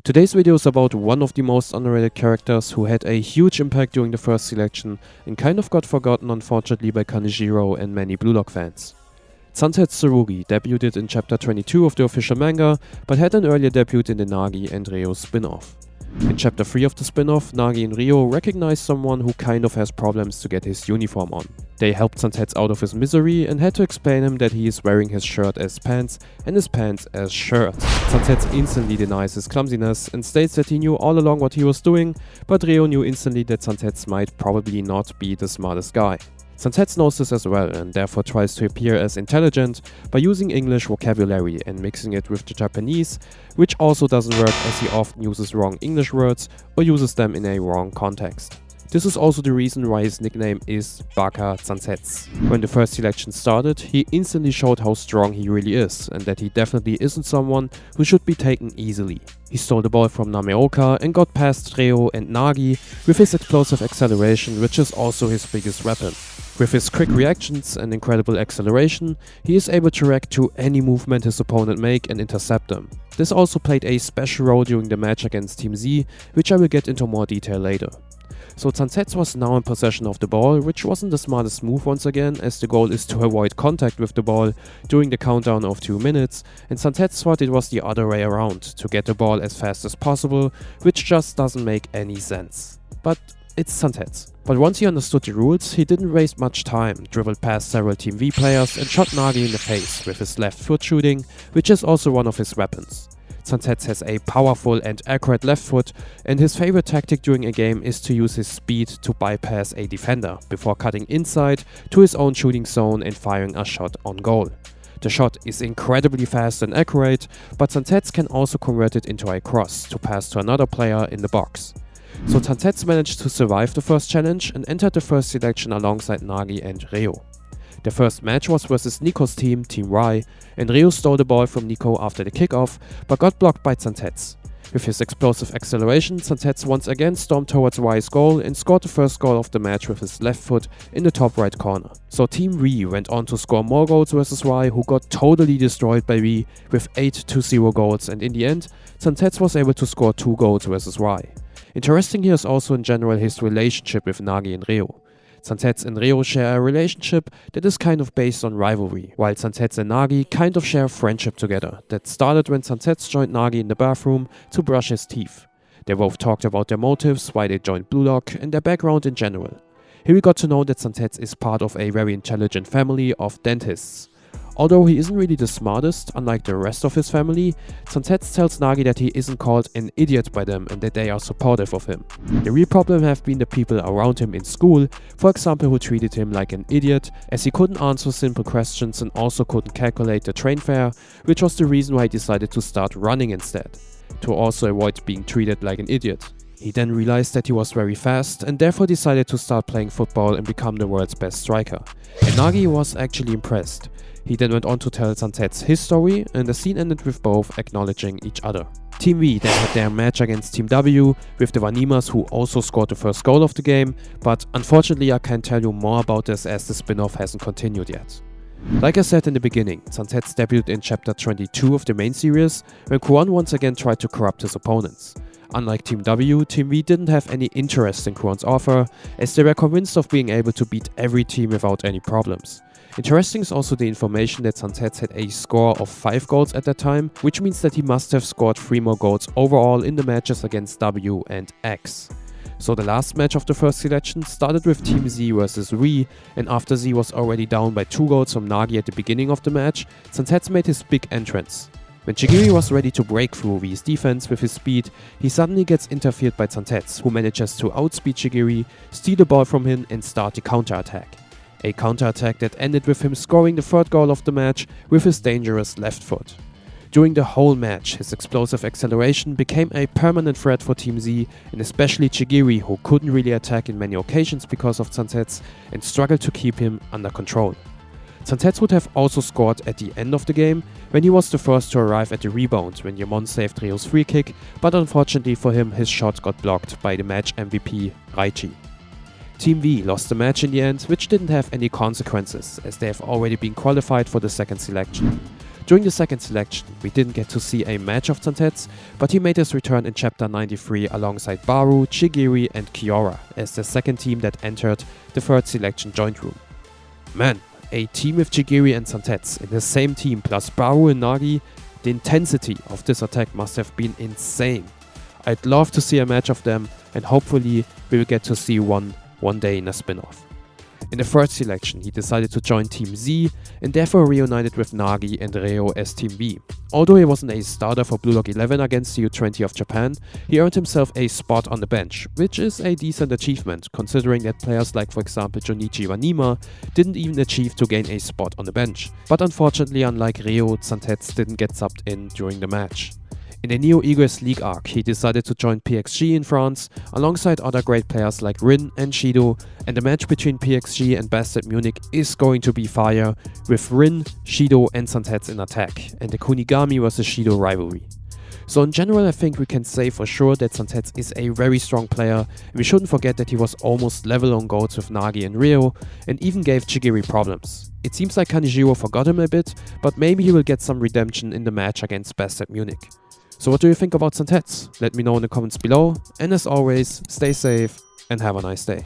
Today's video is about one of the most underrated characters who had a huge impact during the first selection and kind of got forgotten unfortunately by Kanejiro and many Blue Lock fans. Zantetsu Tsurugi debuted in chapter 22 of the official manga, but had an earlier debut in the Nagi and Ryo spin-off. In chapter 3 of the spin-off, Nagi and Ryo recognize someone who kind of has problems to get his uniform on. They helped Zantetsu out of his misery and had to explain him that he is wearing his shirt as pants and his pants as shirt. Zantetsu instantly denies his clumsiness and states that he knew all along what he was doing, but Ryo knew instantly that Zantetsu might probably not be the smartest guy. Zantetsu knows this as well and therefore tries to appear as intelligent by using English vocabulary and mixing it with the Japanese, which also doesn't work as he often uses wrong English words or uses them in a wrong context. This is also the reason why his nickname is Barcha Zantetsu. When the first selection started, he instantly showed how strong he really is and that he definitely isn't someone who should be taken easily. He stole the ball from Nameoka and got past Ryo and Nagi with his explosive acceleration, which is also his biggest weapon. With his quick reactions and incredible acceleration, he is able to react to any movement his opponent make and intercept them. This also played a special role during the match against Team Z, which I will get into more detail later. So Zantetsu was now in possession of the ball, which wasn't the smartest move once again, as the goal is to avoid contact with the ball during the countdown of 2 minutes, and Zantetsu thought it was the other way around, to get the ball as fast as possible, which just doesn't make any sense. But it's Zantetsu. But once he understood the rules, he didn't waste much time, dribbled past several Team V players and shot Nagi in the face with his left foot shooting, which is also one of his weapons. Zantetsu has a powerful and accurate left foot, and his favorite tactic during a game is to use his speed to bypass a defender before cutting inside to his own shooting zone and firing a shot on goal. The shot is incredibly fast and accurate, but Zantetsu can also convert it into a cross to pass to another player in the box. So Zantetsu managed to survive the first challenge and entered the first selection alongside Nagi and Ryo. The first match was versus Niko's team, Team Y, and Ryo stole the ball from Niko after the kickoff, but got blocked by Zantetsu. With his explosive acceleration, Zantetsu once again stormed towards Y's goal and scored the first goal of the match with his left foot in the top right corner. So Team V went on to score more goals versus Y, who got totally destroyed by V with 8-0 goals, and in the end, Zantetsu was able to score 2 goals versus Y. Interesting here is also in general his relationship with Nagi and Ryo. Zantetsu and Ryo share a relationship that is kind of based on rivalry, while Zantetsu and Nagi kind of share a friendship together that started when Zantetsu joined Nagi in the bathroom to brush his teeth. They both talked about their motives, why they joined Blue Lock, and their background in general. Here we got to know that Zantetsu is part of a very intelligent family of dentists. Although he isn't really the smartest, unlike the rest of his family, Zantetsu tells Nagi that he isn't called an idiot by them and that they are supportive of him. The real problem have been the people around him in school, for example who treated him like an idiot, as he couldn't answer simple questions and also couldn't calculate the train fare, which was the reason why he decided to start running instead, to also avoid being treated like an idiot. He then realized that he was very fast and therefore decided to start playing football and become the world's best striker. And Nagi was actually impressed. He then went on to tell Zantetsu his story, and the scene ended with both acknowledging each other. Team V then had their match against Team W with the Vanimas, who also scored the first goal of the game, but unfortunately I can't tell you more about this as the spin-off hasn't continued yet. Like I said in the beginning, Zantetsu debuted in chapter 22 of the main series, when Kuon once again tried to corrupt his opponents. Unlike Team W, Team V didn't have any interest in Kuon's offer, as they were convinced of being able to beat every team without any problems. Interesting is also the information that Zantetsu had a score of 5 goals at that time, which means that he must have scored 3 more goals overall in the matches against W and X. So the last match of the first selection started with Team Z versus V, and after Z was already down by 2 goals from Nagi at the beginning of the match, Zantetsu made his big entrance. When Shigiri was ready to break through V's defense with his speed, he suddenly gets interfered by Zantetsu, who manages to outspeed Shigiri, steal the ball from him and start the counter-attack. A counter-attack that ended with him scoring the third goal of the match with his dangerous left foot. During the whole match, his explosive acceleration became a permanent threat for Team Z, and especially Shigiri, who couldn't really attack in many occasions because of Zantetsu and struggled to keep him under control. Zantetsu would have also scored at the end of the game, when he was the first to arrive at the rebound when Yamon saved Ryo's free kick, but unfortunately for him his shot got blocked by the match MVP Yoichi. Team V lost the match in the end, which didn't have any consequences, as they have already been qualified for the second selection. During the second selection, we didn't get to see a match of Zantetsu, but he made his return in chapter 93 alongside Baru, Chigiri and Kiora as the second team that entered the third selection joint room. Man, a team with Chigiri and Zantetsu in the same team plus Baru and Nagi, the intensity of this attack must have been insane. I'd love to see a match of them, and hopefully we will get to see one day in a spin-off. In the third selection, he decided to join Team Z and therefore reunited with Nagi and Reo as Team B. Although he wasn't a starter for Blue Lock 11 against the U20 of Japan, he earned himself a spot on the bench, which is a decent achievement considering that players like for example Junichi Wanima didn't even achieve to gain a spot on the bench. But unfortunately, unlike Reo, Zantetsu didn't get subbed in during the match. In the Neo Eagles League arc, he decided to join PXG in France, alongside other great players like Rin and Shido, and the match between PXG and Bastard Munich is going to be fire, with Rin, Shido and Zantetsu in attack, and the Kunigami vs Shido rivalry. So in general, I think we can say for sure that Zantetsu is a very strong player, and we shouldn't forget that he was almost level on golds with Nagi and Reo, and even gave Chigiri problems. It seems like Kanejiro forgot him a bit, but maybe he will get some redemption in the match against Bastard Munich. So what do you think about Zantetsu? Let me know in the comments below, and as always, stay safe and have a nice day.